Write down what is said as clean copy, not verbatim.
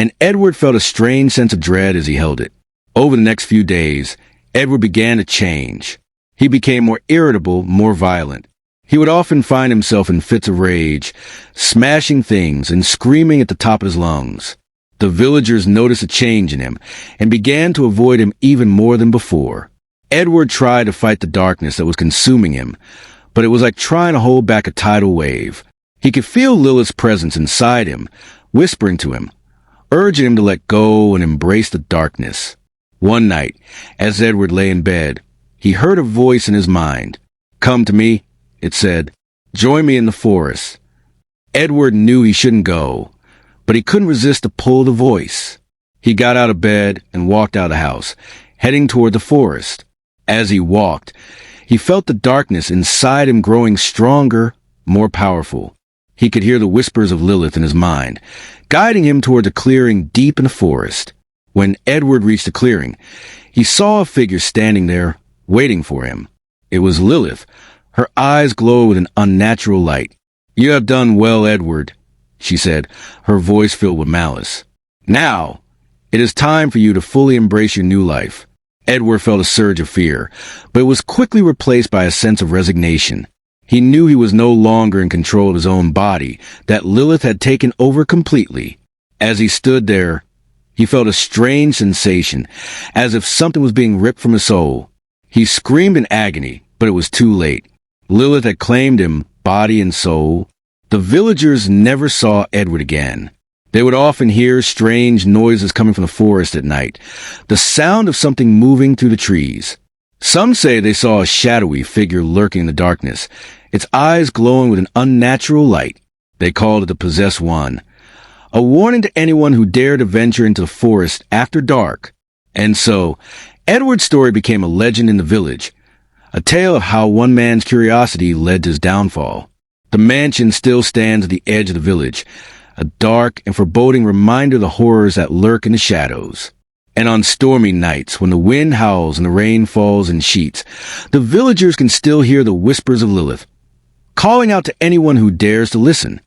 and Edward felt a strange sense of dread as he held it. Over the next few days, Edward began to change. He became more irritable, more violent. He would often find himself in fits of rage, smashing things and screaming at the top of his lungs. The villagers noticed a change in him and began to avoid him even more than before. Edward tried to fight the darkness that was consuming him, but it was like trying to hold back a tidal wave. He could feel Lilith's presence inside him, whispering to him, urging him to let go and embrace the darkness. One night, as Edward lay in bed, he heard a voice in his mind. "Come to me," it said. "Join me in the forest." Edward knew he shouldn't go, but he couldn't resist the pull of the voice. He got out of bed and walked out of the house, heading toward the forest. As he walked, he felt the darkness inside him growing stronger, more powerful. He could hear the whispers of Lilith in his mind, guiding him toward a clearing deep in the forest. When Edward reached the clearing, he saw a figure standing there, waiting for him. It was Lilith. Her eyes glowed with an unnatural light. "You have done well, Edward," she said, her voice filled with malice. "Now, it is time for you to fully embrace your new life." Edward felt a surge of fear, but it was quickly replaced by a sense of resignation. He knew he was no longer in control of his own body, that Lilith had taken over completely. As he stood there, he felt a strange sensation, as if something was being ripped from his soul. He screamed in agony, but it was too late. Lilith had claimed him, body and soul. The villagers never saw Edward again. They would often hear strange noises coming from the forest at night, the sound of something moving through the trees. Some say they saw a shadowy figure lurking in the darkness, its eyes glowing with an unnatural light. They called it the Possessed One, a warning to anyone who dared to venture into the forest after dark. And so, Edward's story became a legend in the village, a tale of how one man's curiosity led to his downfall. The mansion still stands at the edge of the village, a dark and foreboding reminder of the horrors that lurk in the shadows. And on stormy nights, when the wind howls and the rain falls in sheets, the villagers can still hear the whispers of Lilith, calling out to anyone who dares to listen.